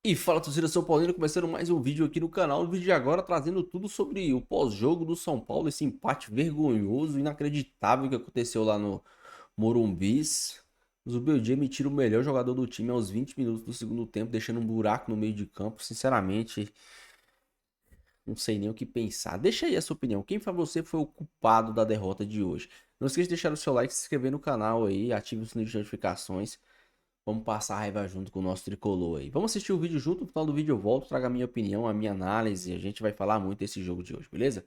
E fala, torcida São Paulina, começando mais um vídeo aqui no canal. O vídeo de agora trazendo tudo sobre o pós-jogo do São Paulo, esse empate vergonhoso, inacreditável que aconteceu lá no Morumbis. O Zubeldia me tira o melhor jogador do time aos 20 minutos do segundo tempo, deixando um buraco no meio de campo. Sinceramente, não sei nem o que pensar. Deixa aí a sua opinião. Quem foi você foi o culpado da derrota de hoje? Não esqueça de deixar o seu like, se inscrever no canal aí, ative o sininho de notificações. Vamos passar a raiva junto com o nosso tricolor aí. Vamos assistir o vídeo junto, no final do vídeo eu volto, trago a minha opinião, a minha análise. A gente vai falar muito desse jogo de hoje, beleza?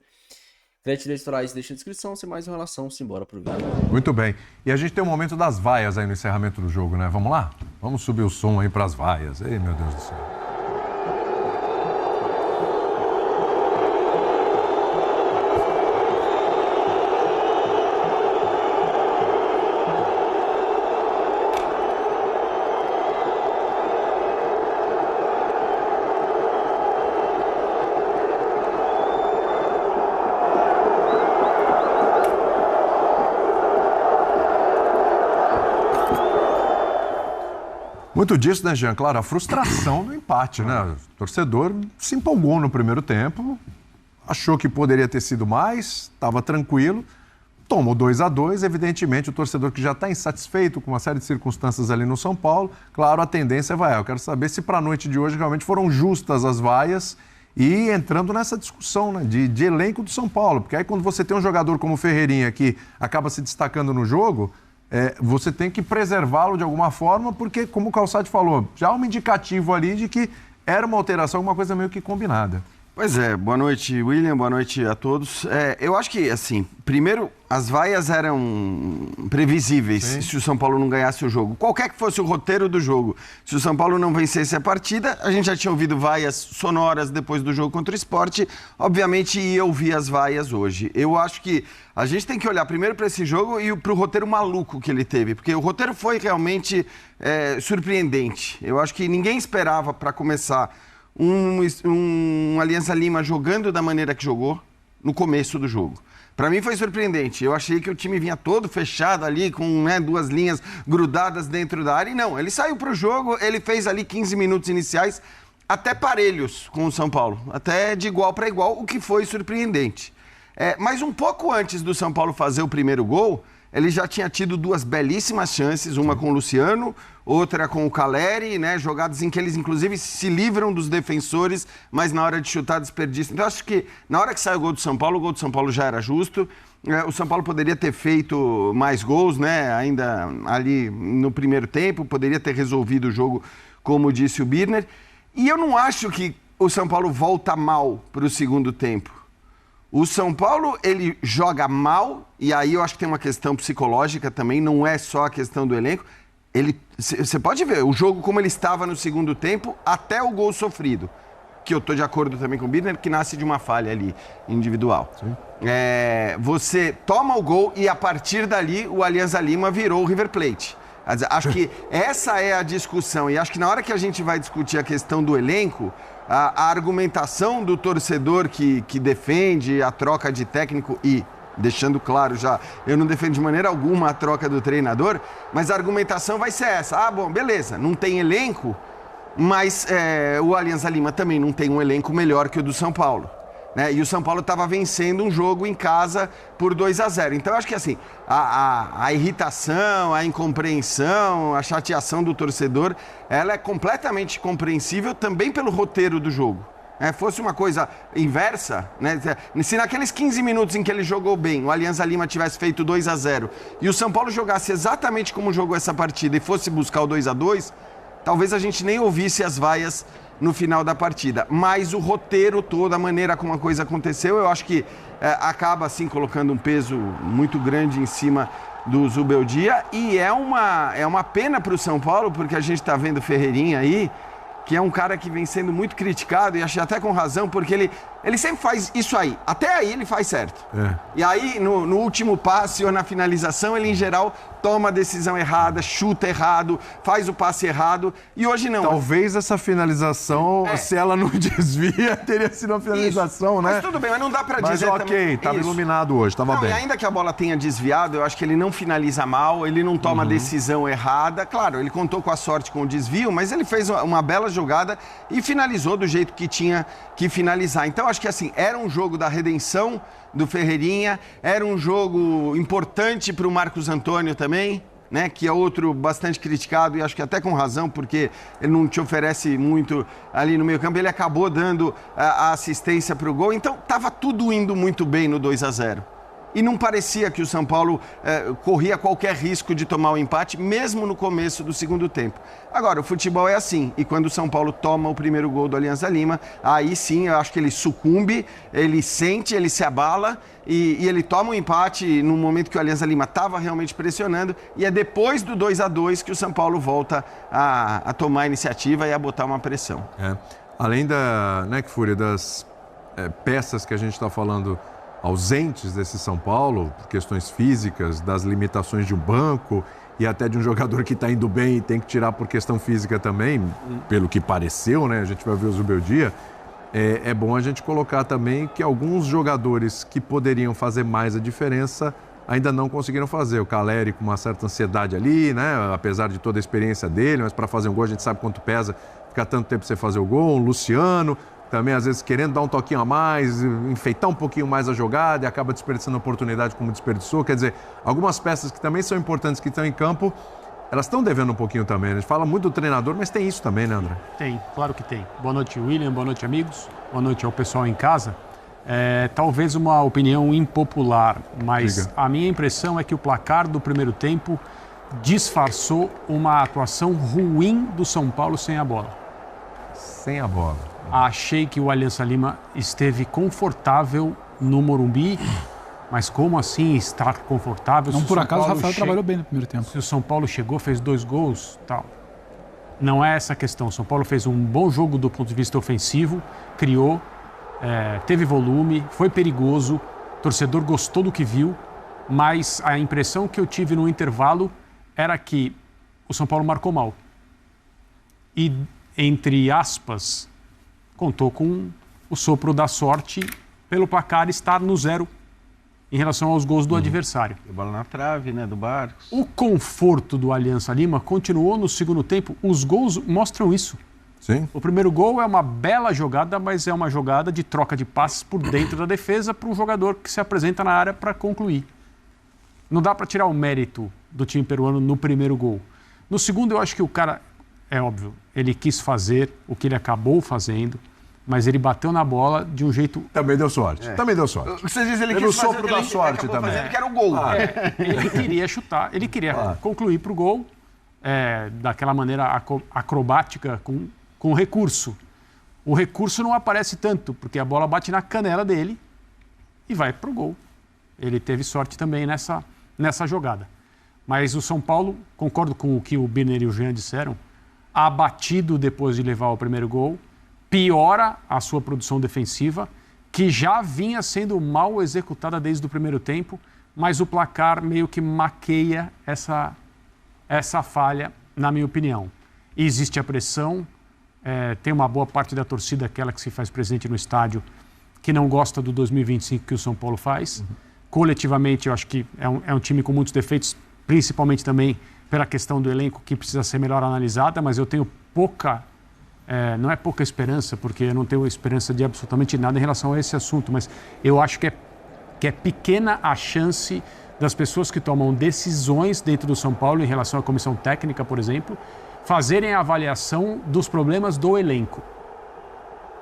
Crédito eleitorais deixa na descrição, sem mais enrolação, simbora pro vídeo. Muito bem. E a gente tem o momento das vaias aí no encerramento do jogo, né? Vamos lá? Vamos subir o som aí pras vaias. Ei, meu Deus do céu. Muito disso, né, Jean? Claro, a frustração do empate, né? O torcedor se empolgou no primeiro tempo, achou que poderia ter sido mais, estava tranquilo, tomou 2-2. Evidentemente, o torcedor que já está insatisfeito com uma série de circunstâncias ali no São Paulo, claro, a tendência vai. Eu quero saber se para a noite de hoje realmente foram justas as vaias e entrando nessa discussão, né, de elenco do São Paulo. Porque aí quando você tem um jogador como o Ferreirinha que acaba se destacando no jogo, você tem que preservá-lo de alguma forma, porque, como o Calçade falou, já há um indicativo ali de que era uma alteração, uma coisa meio que combinada. Pois é, boa noite, William, boa noite a todos. Eu acho que, assim, primeiro, as vaias eram previsíveis. Sim. Se o São Paulo não ganhasse o jogo. Qualquer que fosse o roteiro do jogo, se o São Paulo não vencesse a partida, a gente já tinha ouvido vaias sonoras depois do jogo contra o Sport, obviamente ia ouvir as vaias hoje. Eu acho que a gente tem que olhar primeiro para esse jogo e para o roteiro maluco que ele teve, porque o roteiro foi realmente surpreendente. Eu acho que ninguém esperava, para começar, um Alianza Lima jogando da maneira que jogou no começo do jogo. Para mim foi surpreendente. Eu achei que o time vinha todo fechado ali, com duas linhas grudadas dentro da área. E não, ele saiu para o jogo, ele fez ali 15 minutos iniciais, até parelhos com o São Paulo. Até de igual para igual, o que foi surpreendente. Mas um pouco antes do São Paulo fazer o primeiro gol, ele já tinha tido duas belíssimas chances, uma com o Luciano, outra com o Caleri, né? Jogadas em que eles, inclusive, se livram dos defensores, mas na hora de chutar desperdiçam. Então, acho que na hora que saiu o gol do São Paulo já era justo. O São Paulo poderia ter feito mais gols, né? Ainda ali no primeiro tempo, poderia ter resolvido o jogo, como disse o Birner. E eu não acho que o São Paulo volta mal para o segundo tempo. O São Paulo, ele joga mal, e aí eu acho que tem uma questão psicológica também, não é só a questão do elenco. Você pode ver o jogo como ele estava no segundo tempo, até o gol sofrido, que eu estou de acordo também com o Birner, que nasce de uma falha ali, individual. Você toma o gol e a partir dali o Alianza Lima virou o River Plate. Acho que essa é a discussão, e acho que na hora que a gente vai discutir a questão do elenco, a argumentação do torcedor que defende a troca de técnico e, deixando claro já, eu não defendo de maneira alguma a troca do treinador, mas a argumentação vai ser essa. Bom, beleza, não tem elenco, mas o Alianza Lima também não tem um elenco melhor que o do São Paulo. Né? E o São Paulo estava vencendo um jogo em casa por 2-0. Então, eu acho que assim, a irritação, a incompreensão, a chateação do torcedor, ela é completamente compreensível também pelo roteiro do jogo. Fosse uma coisa inversa, né? Se naqueles 15 minutos em que ele jogou bem, o Alianza Lima tivesse feito 2-0 e o São Paulo jogasse exatamente como jogou essa partida e fosse buscar o 2-2, talvez a gente nem ouvisse as vaias no final da partida. Mas o roteiro todo, a maneira como a coisa aconteceu, eu acho que acaba, assim, colocando um peso muito grande em cima do Zubeldia. E é uma pena para o São Paulo, porque a gente está vendo o Ferreirinha aí, que é um cara que vem sendo muito criticado, e achei até com razão, porque ele Ele sempre faz isso aí. Até aí ele faz certo. E aí, no último passe ou na finalização, ele, em geral, toma a decisão errada, chuta errado, faz o passe errado. E hoje não. Talvez essa finalização, se ela não desvia, teria sido uma finalização, né? Mas tudo bem, mas não dá pra dizer também. também. Mas estava iluminado hoje, estava bem. E ainda que a bola tenha desviado, eu acho que ele não finaliza mal, ele não toma a decisão errada. Claro, ele contou com a sorte com o desvio, mas ele fez uma bela jogada e finalizou do jeito que tinha que finalizar. Então, acho que assim, era um jogo da redenção do Ferreirinha, era um jogo importante para o Marcos Antônio também, né, que é outro bastante criticado e acho que até com razão, porque ele não te oferece muito ali no meio campo, ele acabou dando a assistência para o gol, então estava tudo indo muito bem no 2-0. E não parecia que o São Paulo corria qualquer risco de tomar o empate, mesmo no começo do segundo tempo. Agora, o futebol é assim, e quando o São Paulo toma o primeiro gol do Alianza Lima, aí sim eu acho que ele sucumbe, ele sente, ele se abala e ele toma o empate no momento que o Alianza Lima estava realmente pressionando, e é depois do 2-2 que o São Paulo volta a tomar a iniciativa e a botar uma pressão. Além das peças que a gente está falando ausentes desse São Paulo, por questões físicas, das limitações de um banco e até de um jogador que está indo bem e tem que tirar por questão física também, pelo que pareceu, né? A gente vai ver o Zubeldia. É bom a gente colocar também que alguns jogadores que poderiam fazer mais a diferença ainda não conseguiram fazer. O Caleri com uma certa ansiedade ali, né? Apesar de toda a experiência dele, mas para fazer um gol a gente sabe quanto pesa ficar tanto tempo sem fazer o gol. O Luciano também, às vezes, querendo dar um toquinho a mais, enfeitar um pouquinho mais a jogada e acaba desperdiçando a oportunidade como desperdiçou. Quer dizer, algumas peças que também são importantes que estão em campo, elas estão devendo um pouquinho também. A gente fala muito do treinador, mas tem isso também, né, André? Tem, claro que tem. Boa noite, William. Boa noite, amigos. Boa noite ao pessoal em casa. Talvez uma opinião impopular, mas a minha impressão é que o placar do primeiro tempo disfarçou uma atuação ruim do São Paulo sem a bola. Sem a bola. Achei que o Alianza Lima esteve confortável no Morumbi, mas como assim estar confortável? Não, por acaso o Rafael trabalhou bem no primeiro tempo. Se o São Paulo chegou, fez 2 gols, tal. Não é essa a questão. O São Paulo fez um bom jogo do ponto de vista ofensivo, criou, teve volume, foi perigoso, o torcedor gostou do que viu, mas a impressão que eu tive no intervalo era que o São Paulo marcou mal. E, entre aspas, contou com o sopro da sorte pelo placar estar no 0 em relação aos gols do adversário. E bola na trave, né, do Barcos. O conforto do Alianza Lima continuou no segundo tempo. Os gols mostram isso. Sim. O primeiro gol é uma bela jogada, mas é uma jogada de troca de passes por dentro da defesa para um jogador que se apresenta na área para concluir. Não dá para tirar o mérito do time peruano no primeiro gol. No segundo, eu acho que o cara, é óbvio, ele quis fazer o que ele acabou fazendo, mas ele bateu na bola de um jeito... Também deu sorte. Também deu sorte. Você diz, ele Teve quis o sopro fazer, da ele sorte acabou também. fazendo, que era o gol. Ele queria chutar, ele queria concluir para o gol daquela maneira acrobática com recurso. O recurso não aparece tanto, porque a bola bate na canela dele e vai para o gol. Ele teve sorte também nessa jogada. Mas o São Paulo, concordo com o que o Birner e o Jean disseram, abatido depois de levar o primeiro gol, piora a sua produção defensiva, que já vinha sendo mal executada desde o primeiro tempo, mas o placar meio que maqueia essa falha, na minha opinião. Existe a pressão, tem uma boa parte da torcida, aquela que se faz presente no estádio, que não gosta do 2025 que o São Paulo faz. Coletivamente, eu acho que é um time com muitos defeitos, principalmente também pela questão do elenco, que precisa ser melhor analisada, mas eu tenho não é pouca esperança, porque eu não tenho esperança de absolutamente nada em relação a esse assunto, mas eu acho que é pequena a chance das pessoas que tomam decisões dentro do São Paulo em relação à comissão técnica, por exemplo, fazerem a avaliação dos problemas do elenco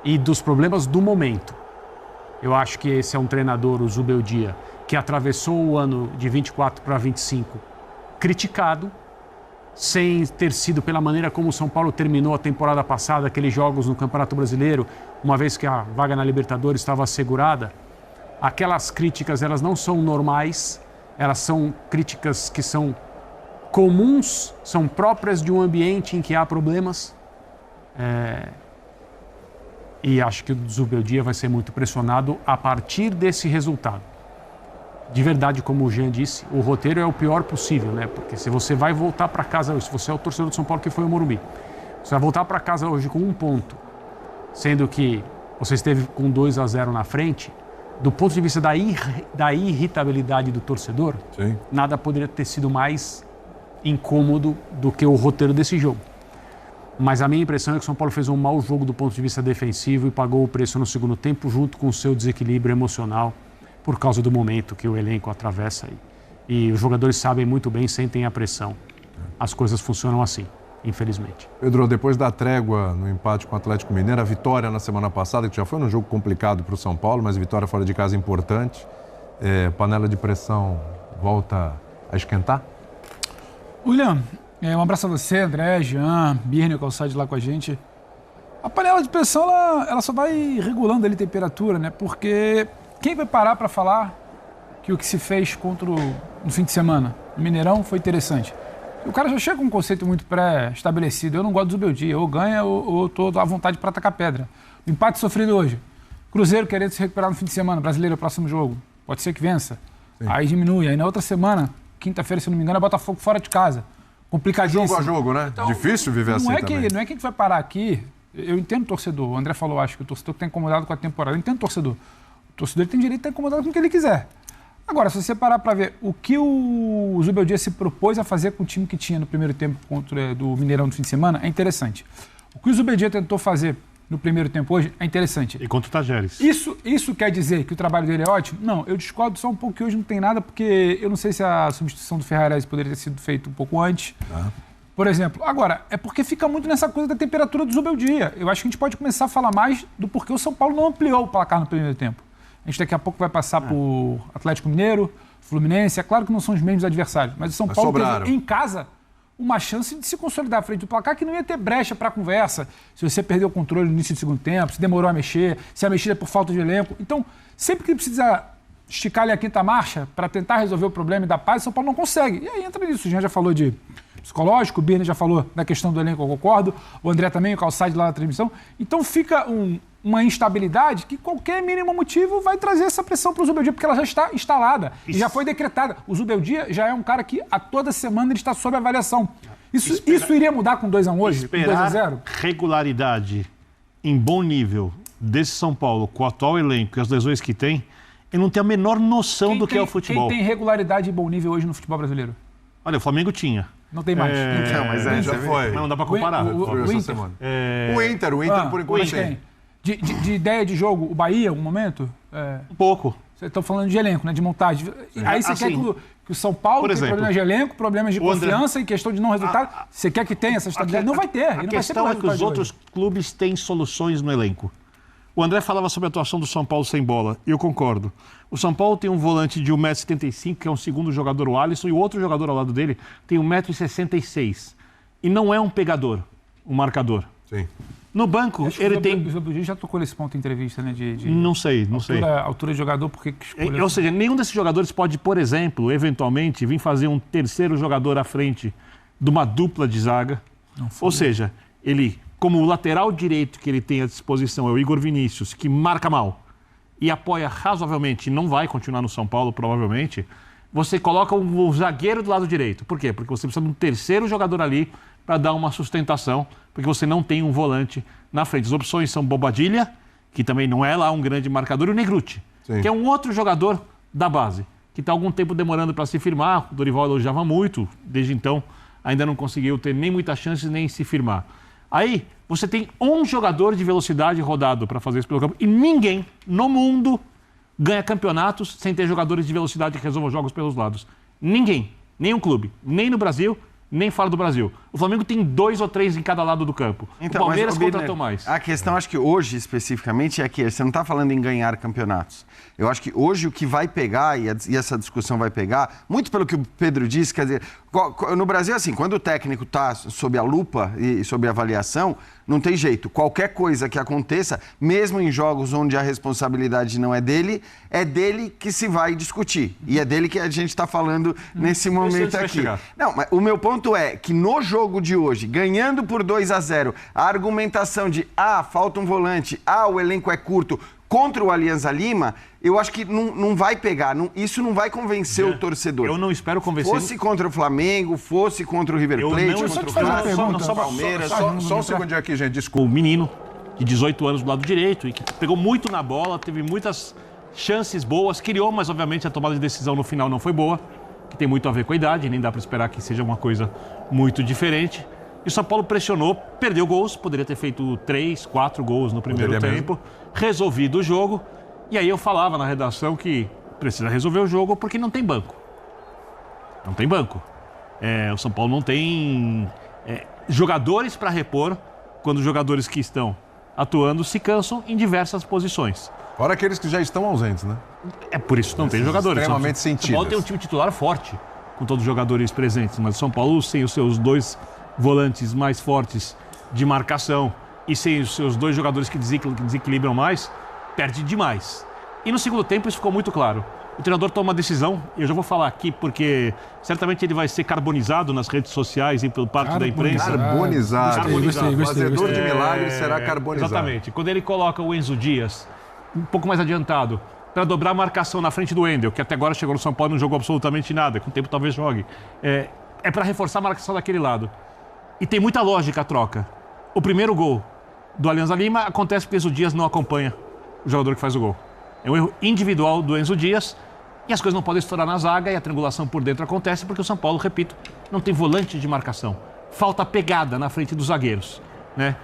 e dos problemas do momento. Eu acho que esse é um treinador, o Zubeldia, que atravessou o ano de 24 para 25 criticado, sem ter sido pela maneira como o São Paulo terminou a temporada passada, aqueles jogos no Campeonato Brasileiro, uma vez que a vaga na Libertadores estava assegurada. Aquelas críticas, elas não são normais, elas são críticas que são comuns, são próprias de um ambiente em que há problemas. E acho que o Zubeldia vai ser muito pressionado a partir desse resultado. De verdade, como o Jean disse, o roteiro é o pior possível, né? Porque se você vai voltar para casa hoje, se você é o torcedor do São Paulo que foi o Morumbi, você vai voltar para casa hoje com 1 ponto, sendo que você esteve com 2-0 na frente, do ponto de vista da irritabilidade do torcedor, Sim. nada poderia ter sido mais incômodo do que o roteiro desse jogo. Mas a minha impressão é que o São Paulo fez um mau jogo do ponto de vista defensivo e pagou o preço no segundo tempo junto com o seu desequilíbrio emocional por causa do momento que o elenco atravessa aí. E os jogadores sabem muito bem, sentem a pressão. As coisas funcionam assim, infelizmente. Pedro, depois da trégua no empate com o Atlético Mineiro, a vitória na semana passada, que já foi um jogo complicado para o São Paulo, mas vitória fora de casa importante, panela de pressão volta a esquentar? William, um abraço a você, André, Jean, Birne, Calçade lá com a gente. A panela de pressão, ela só vai regulando ali a temperatura, né? Porque quem vai parar para falar que o que se fez no fim de semana, no Mineirão, foi interessante? O cara já chega com um conceito muito pré-estabelecido. Eu não gosto do Zubeldia, ou ganha ou estou à vontade para atacar pedra. O empate sofrido hoje. Cruzeiro querendo se recuperar no fim de semana, Brasileiro, próximo jogo. Pode ser que vença. Sim. Aí diminui. Aí na outra semana, quinta-feira, se não me engano, é Botafogo fora de casa. Complicadíssimo. Jogo a jogo, né? Então, difícil viver assim também. Não é que a gente vai parar aqui. Eu entendo o torcedor. O André falou, acho que o torcedor está incomodado com a temporada. Eu entendo o torcedor. O torcedor tem direito de estar incomodado com o que ele quiser. Agora, se você parar para ver o que o Zubeldia se propôs a fazer com o time que tinha no primeiro tempo contra do Mineirão no fim de semana, é interessante. O que o Zubeldia tentou fazer no primeiro tempo hoje é interessante. E contra o Tajeres. Isso quer dizer que o trabalho dele é ótimo? Não, eu discordo só um pouco que hoje não tem nada, porque eu não sei se a substituição do Ferrarese poderia ter sido feita um pouco antes. Por exemplo. Agora, é porque fica muito nessa coisa da temperatura do Zubeldia. Eu acho que a gente pode começar a falar mais do porquê o São Paulo não ampliou o placar no primeiro tempo. A gente daqui a pouco vai passar por Atlético Mineiro, Fluminense. É claro que não são os mesmos adversários, mas o São Paulo teve em casa uma chance de se consolidar à frente do placar que não ia ter brecha para conversa. Se você perdeu o controle no início do segundo tempo, se demorou a mexer, se a mexida é por falta de elenco. Então, sempre que precisa esticar ali a quinta marcha para tentar resolver o problema e dar paz, o São Paulo não consegue. E aí entra nisso. O Jean já falou de psicológico, o Birne já falou da questão do elenco, eu concordo. O André também, o Calçade lá na transmissão. Então fica uma instabilidade que qualquer mínimo motivo vai trazer essa pressão para o Zubeldia, porque ela já está instalada e já foi decretada. O Zubeldia já é um cara que a toda semana ele está sob avaliação. Isso iria mudar com 2-1 hoje? Com 2-0? Regularidade em bom nível desse São Paulo, com o atual elenco e as lesões que tem, ele não tem a menor noção do que é o futebol. Quem tem regularidade em bom nível hoje no futebol brasileiro? Olha, o Flamengo tinha. Não tem mais. Não, mas já foi. Mas não dá pra comparar. O Inter. O Inter, por enquanto tem. De ideia de jogo, o Bahia, em algum momento? Um pouco. Vocês estão falando de elenco, né? De montagem. Aí você quer que o São Paulo tenha problemas de elenco, problemas de confiança e questão de não resultado. Você quer que tenha essa estabilidade? Não vai ter. A questão é que os outros clubes têm soluções no elenco. O André falava sobre a atuação do São Paulo sem bola, e eu concordo. O São Paulo tem um volante de 1,75 m, que é um segundo jogador, o Alisson, e o outro jogador ao lado dele tem 1,66 m. E não é um pegador, um marcador. Sim. No banco, ele tem... O Zubeldia já tocou nesse ponto em entrevista, né? Não sei. Altura de jogador, por que escolheu? Ou seja, nenhum desses jogadores pode, por exemplo, eventualmente, vir fazer um terceiro jogador à frente de uma dupla de zaga. Ou seja, ele, como o lateral direito que ele tem à disposição é o Igor Vinícius, que marca mal e apoia razoavelmente, não vai continuar no São Paulo, provavelmente, você coloca o zagueiro do lado direito. Por quê? Porque você precisa de um terceiro jogador ali para dar uma sustentação, porque você não tem um volante na frente. As opções são Bobadilha, que também não é lá um grande marcador, e o Negrutti, que é um outro jogador da base, que está há algum tempo demorando para se firmar. O Dorival elogiava muito, desde então ainda não conseguiu ter nem muitas chances nem se firmar. Aí você tem um jogador de velocidade rodado para fazer isso pelo campo, e ninguém no mundo ganha campeonatos sem ter jogadores de velocidade que resolvam jogos pelos lados. Ninguém, nenhum clube, nem no Brasil, nem fora do Brasil. O Flamengo tem 2 ou 3 em cada lado do campo. Então, o Palmeiras contratou mais. A questão, acho que hoje, especificamente, é que você não está falando em ganhar campeonatos. Eu acho que hoje o que vai pegar, e essa discussão vai pegar, muito pelo que o Pedro disse, quer dizer, No Brasil, assim, quando o técnico está sob a lupa e sob avaliação, não tem jeito. Qualquer coisa que aconteça, mesmo em jogos onde a responsabilidade não é dele que se vai discutir. E é dele que a gente está falando nesse momento aqui. Não, mas o meu ponto é que no jogo de hoje, ganhando por 2-0, a argumentação de falta um volante, o elenco é curto, contra o Alianza Lima, eu acho que não vai pegar, isso não vai convencer o torcedor. Eu não espero convencer. Fosse contra o Flamengo, fosse contra o River Plate, contra o Palmeiras. Só um segundinho aqui, gente, desculpa. O menino de 18 anos do lado direito e que pegou muito na bola, teve muitas chances boas, criou, mas obviamente a tomada de decisão no final não foi boa, que tem muito a ver com a idade, nem dá para esperar que seja uma coisa muito diferente. E o São Paulo pressionou, perdeu gols, poderia ter feito 3, 4 gols no primeiro tempo, resolvido o jogo. E aí eu falava na redação que precisa resolver o jogo porque não tem banco. Não tem banco. O São Paulo não tem jogadores para repor quando os jogadores que estão atuando se cansam em diversas posições. Fora aqueles que já estão ausentes, né? É por isso que não tem jogadores. Extremamente sentidos. O São Paulo tem um time titular forte, com todos os jogadores presentes, mas o São Paulo, sem os seus 2 volantes mais fortes de marcação e sem os seus 2 jogadores que desequilibram mais, perde demais. E no segundo tempo isso ficou muito claro. O treinador toma uma decisão, e eu já vou falar aqui porque certamente ele vai ser carbonizado nas redes sociais e por parte da imprensa. Carbonizado. Gostei. Fazedor de milagres será carbonizado. Exatamente. Quando ele coloca o Enzo Dias um pouco mais adiantado para dobrar a marcação na frente do Wendel, que até agora chegou no São Paulo e não jogou absolutamente nada, com o tempo talvez jogue, é para reforçar a marcação daquele lado. E tem muita lógica a troca. O primeiro gol do Alianza Lima acontece porque o Enzo Dias não acompanha o jogador que faz o gol. É um erro individual do Enzo Dias e as coisas não podem estourar na zaga e a triangulação por dentro acontece porque o São Paulo, repito, não tem volante de marcação. Falta pegada na frente dos zagueiros, né?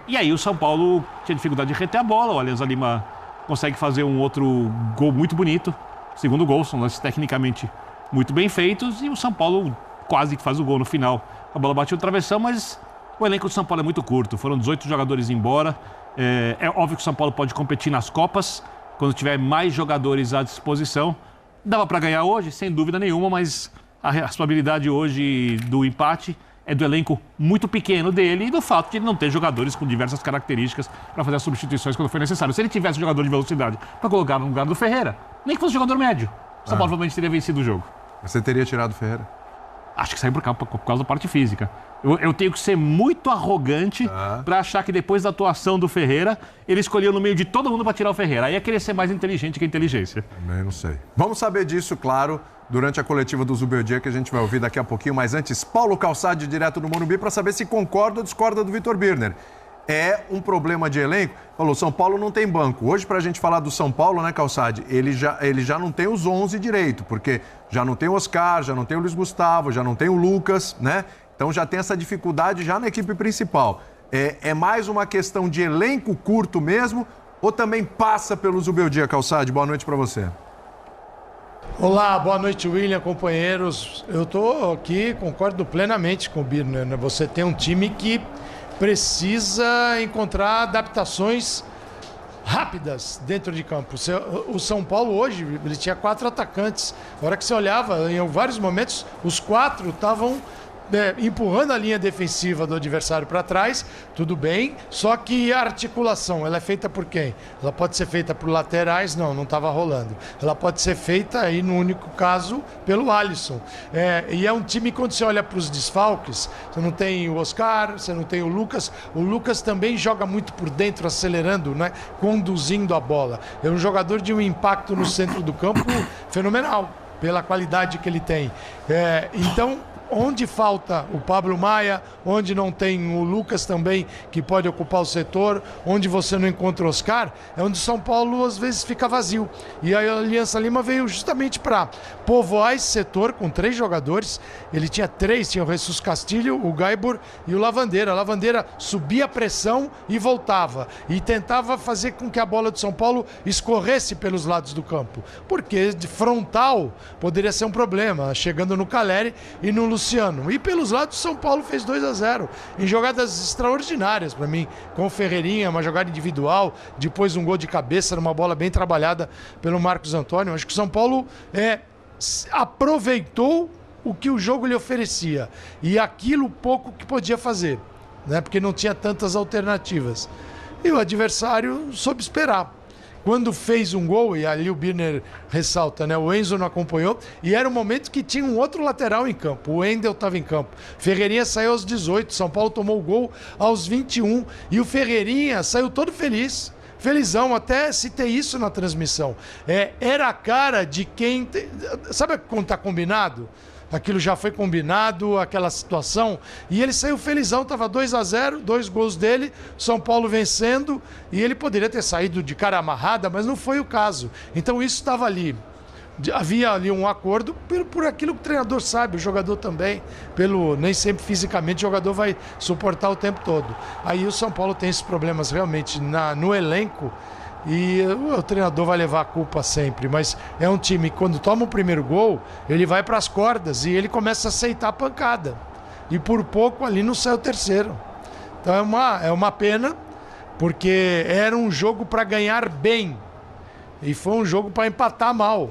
E aí o São Paulo tinha dificuldade de reter a bola, o Alianza Lima consegue fazer um outro gol muito bonito. Segundo gol, são lances tecnicamente muito bem feitos e o São Paulo quase que faz o gol no final. A bola bateu no travessão, mas o elenco do São Paulo é muito curto. Foram 18 jogadores embora. É óbvio que o São Paulo pode competir nas Copas, quando tiver mais jogadores à disposição. Dava para ganhar hoje, sem dúvida nenhuma, mas a responsabilidade hoje do empate é do elenco muito pequeno dele e do fato de ele não ter jogadores com diversas características para fazer as substituições quando for necessário. Se ele tivesse um jogador de velocidade para colocar no lugar do Ferreira, nem que fosse jogador médio, o São Paulo provavelmente teria vencido o jogo. Você teria tirado o Ferreira? Acho que saiu por causa da parte física. Eu tenho que ser muito arrogante para achar que depois da atuação do Ferreira, ele escolheu no meio de todo mundo para tirar o Ferreira. Aí é querer ser mais inteligente que a inteligência. Também não sei. Vamos saber disso, claro, durante a coletiva do Zubeldia, que a gente vai ouvir daqui a pouquinho. Mas antes, Paulo Calçade, direto do Morumbi, para saber se concorda ou discorda do Vitor Birner. É um problema de elenco? Falou, São Paulo não tem banco. Hoje, para a gente falar do São Paulo, né, Calçade, ele já não tem os 11 direito, porque já não tem o Oscar, já não tem o Luiz Gustavo, já não tem o Lucas, né? Então já tem essa dificuldade já na equipe principal. É mais uma questão de elenco curto mesmo ou também passa pelo Zubeldia, Calçade? Boa noite para você. Olá, boa noite, William, companheiros. Eu estou aqui, concordo plenamente com o Birner, né? Você tem um time que precisa encontrar adaptações rápidas dentro de campo. O São Paulo hoje, ele tinha 4 atacantes. Na hora que você olhava, em vários momentos, os 4 estavam empurrando a linha defensiva do adversário para trás, tudo bem, só que a articulação, ela é feita por quem? Ela pode ser feita por laterais? Não estava rolando. Ela pode ser feita, aí no único caso, pelo Alisson. E é um time, quando você olha para os desfalques, você não tem o Oscar, você não tem o Lucas também joga muito por dentro, acelerando, né? Conduzindo a bola. É um jogador de um impacto no centro do campo fenomenal, pela qualidade que ele tem. Então, onde falta o Pablo Maia, onde não tem o Lucas também, que pode ocupar o setor, onde você não encontra o Oscar, é onde o São Paulo às vezes fica vazio. E a Alianza Lima veio justamente para povoar esse setor com 3 jogadores. Ele tinha 3, tinha o Jesus Castilho, o Gaibor e o Lavandeira. A Lavandeira subia a pressão e voltava. E tentava fazer com que a bola do São Paulo escorresse pelos lados do campo. Porque de frontal poderia ser um problema, chegando no Caleri e no Luciano. E pelos lados, o São Paulo fez 2-0 em jogadas extraordinárias para mim, com o Ferreirinha, uma jogada individual, depois um gol de cabeça numa bola bem trabalhada pelo Marcos Antônio. Acho que o São Paulo aproveitou o que o jogo lhe oferecia e aquilo pouco que podia fazer, né? Porque não tinha tantas alternativas. E o adversário soube esperar. Quando fez um gol, e ali o Birner ressalta, né? O Enzo não acompanhou, e era um momento que tinha um outro lateral em campo. O Wendel estava em campo. Ferreirinha saiu aos 18, São Paulo tomou o gol aos 21, e o Ferreirinha saiu todo feliz. Felizão, até citei isso na transmissão. Era a cara de quem... Sabe quando está combinado? Aquilo já foi combinado, aquela situação. E ele saiu felizão, estava 2-0, 2 gols dele, São Paulo vencendo. E ele poderia ter saído de cara amarrada, mas não foi o caso. Então isso estava ali. Havia ali um acordo por aquilo que o treinador sabe, o jogador também. Nem sempre fisicamente o jogador vai suportar o tempo todo. Aí o São Paulo tem esses problemas realmente no elenco. E o treinador vai levar a culpa sempre, mas é um time que quando toma o primeiro gol, ele vai para as cordas e ele começa a aceitar a pancada. E por pouco ali não sai o terceiro. Então é uma pena, porque era um jogo para ganhar bem e foi um jogo para empatar mal.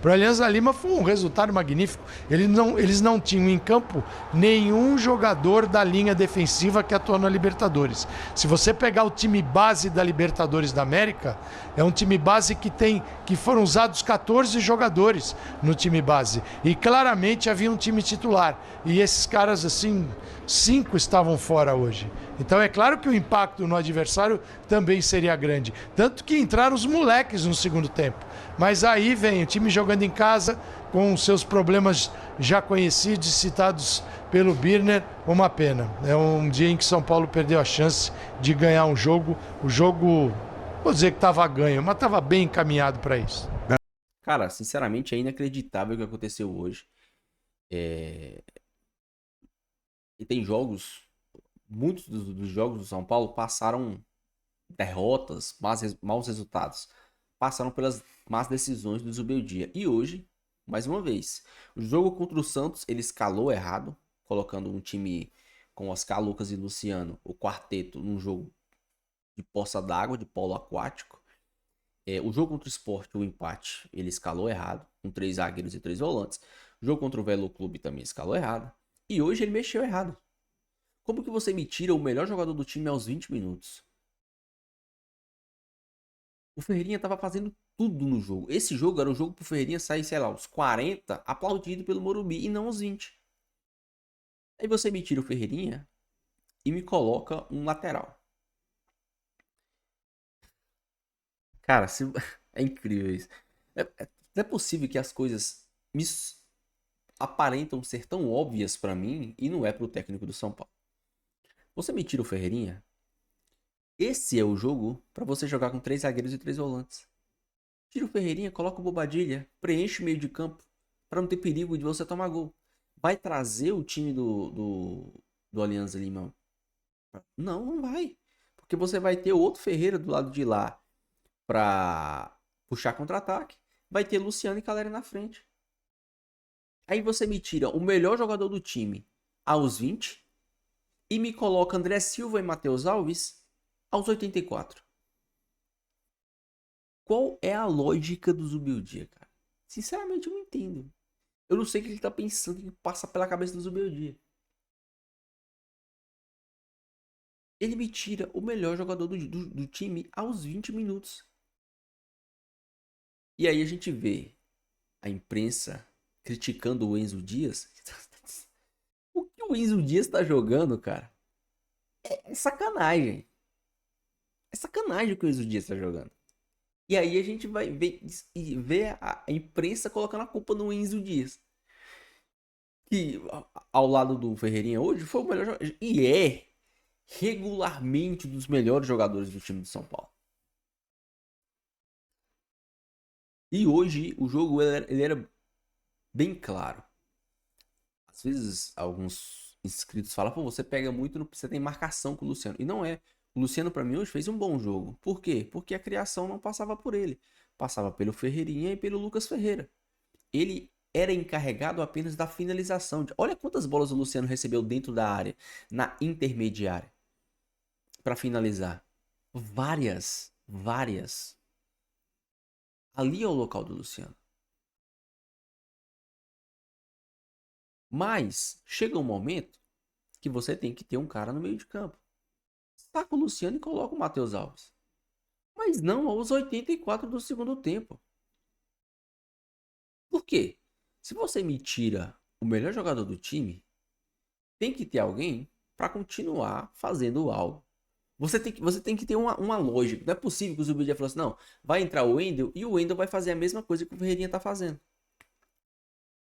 Para o Alianza Lima foi um resultado magnífico. Eles não tinham em campo nenhum jogador da linha defensiva que atuou na Libertadores. Se você pegar o time base da Libertadores da América, é um time base que foram usados 14 jogadores no time base. E claramente havia um time titular. E esses caras, assim, 5 estavam fora hoje. Então é claro que o impacto no adversário também seria grande. Tanto que entraram os moleques no segundo tempo. Mas aí vem o time jogando em casa, com seus problemas já conhecidos e citados pelo Birner, uma pena. É um dia em que São Paulo perdeu a chance de ganhar um jogo. O jogo, vou dizer que estava ganho, mas estava bem encaminhado para isso. Cara, sinceramente é inacreditável o que aconteceu hoje. E tem jogos, muitos dos jogos do São Paulo passaram derrotas, maus resultados. Passaram pelas más decisões do Zubeldia. E hoje, mais uma vez, o jogo contra o Santos, ele escalou errado, colocando um time com Oscar, Lucas e Luciano, o quarteto, num jogo de poça d'água, de polo aquático. O jogo contra o Sport, o empate, ele escalou errado, com 3 zagueiros e 3 volantes. O jogo contra o Velo Clube também escalou errado. E hoje ele mexeu errado. Como que você me tira o melhor jogador do time aos 20 minutos? O Ferreirinha tava fazendo tudo no jogo. Esse jogo era um jogo pro Ferreirinha sair, sei lá, aos 40, aplaudido pelo Morumbi, e não aos 20. Aí você me tira o Ferreirinha e me coloca um lateral. Cara, é incrível isso. Não é possível que as coisas me aparentam ser tão óbvias pra mim e não é pro técnico do São Paulo. Você me tira o Ferreirinha, esse é o jogo para você jogar com 3 zagueiros e 3 volantes. Tira o Ferreirinha, coloca o Bobadilha, preenche o meio de campo para não ter perigo de você tomar gol. Vai trazer o time do Alianza Lima? Não, não vai. Porque você vai ter outro Ferreira do lado de lá para puxar contra-ataque. Vai ter Luciano e Calera na frente. Aí você me tira o melhor jogador do time aos 20 e me coloca André Silva e Matheus Alves aos 84. Qual é a lógica do Zubeldia, cara? Sinceramente, eu não entendo. Eu não sei o que ele tá pensando, que passa pela cabeça do Zubeldia. Ele me tira o melhor jogador do time aos 20 minutos. E aí a gente vê a imprensa criticando o Enzo Dias. O que o Enzo Dias tá jogando, cara? É sacanagem. É sacanagem o que o Enzo Dias tá jogando. E aí a gente vai ver a imprensa colocando a culpa no Enzo Dias. Que ao lado do Ferreirinha hoje foi o melhor jogador. E é regularmente um dos melhores jogadores do time de São Paulo. E hoje o jogo ele era bem claro. Às vezes alguns inscritos falam, pô, você pega muito, você tem marcação com o Luciano. E não é. O Luciano, pra mim, hoje fez um bom jogo. Por quê? Porque a criação não passava por ele. Passava pelo Ferreirinha e pelo Lucas Ferreira. Ele era encarregado apenas da finalização. Olha quantas bolas o Luciano recebeu dentro da área, na intermediária, para finalizar. Várias. Ali é o local do Luciano. Mas chega um momento que você tem que ter um cara no meio de campo. Saca o Luciano e coloca o Matheus Alves. Mas não aos 84 do segundo tempo. Por quê? Se você me tira o melhor jogador do time, tem que ter alguém para continuar fazendo algo. Você tem que ter uma lógica. Não é possível que o Zubeldia falou assim, não, vai entrar o Wendel e o Wendel vai fazer a mesma coisa que o Ferreirinha tá fazendo.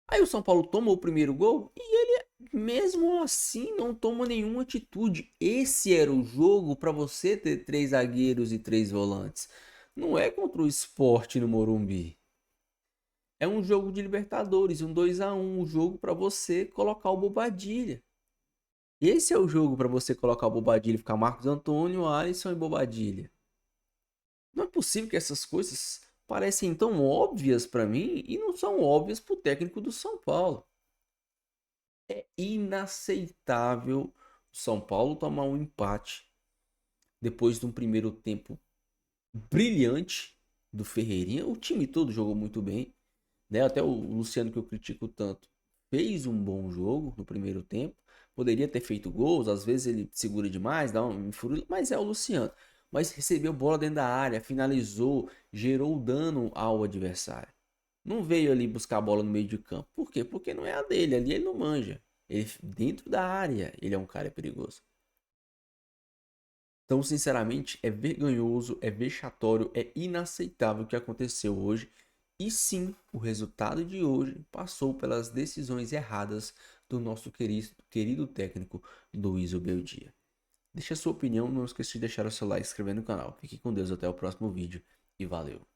Aí o São Paulo toma o primeiro gol e ele, mesmo assim, não toma nenhuma atitude. Esse era o jogo para você ter 3 zagueiros e 3 volantes. Não é contra o Sport no Morumbi. É um jogo de Libertadores, um 2-1, um jogo para você colocar o Bobadilha. Esse é o jogo para você colocar o Bobadilha e ficar Marcos Antônio, Alisson e Bobadilha. Não é possível que essas coisas parecem tão óbvias para mim e não são óbvias para o técnico do São Paulo. É inaceitável o São Paulo tomar um empate depois de um primeiro tempo brilhante do Ferreirinha. O time todo jogou muito bem, né? Até o Luciano, que eu critico tanto, fez um bom jogo no primeiro tempo. Poderia ter feito gols, às vezes ele segura demais, dá um furulho, mas é o Luciano. Mas recebeu bola dentro da área, finalizou, gerou dano ao adversário. Não veio ali buscar a bola no meio de campo. Por quê? Porque não é a dele, ali ele não manja. Ele, dentro da área, ele é um cara perigoso. Então, sinceramente, é vergonhoso, é vexatório, é inaceitável o que aconteceu hoje. E sim, o resultado de hoje passou pelas decisões erradas do nosso querido técnico Luiz Obeldia. Deixe a sua opinião, não esqueça de deixar o seu like e se inscrever no canal. Fique com Deus, até o próximo vídeo e valeu!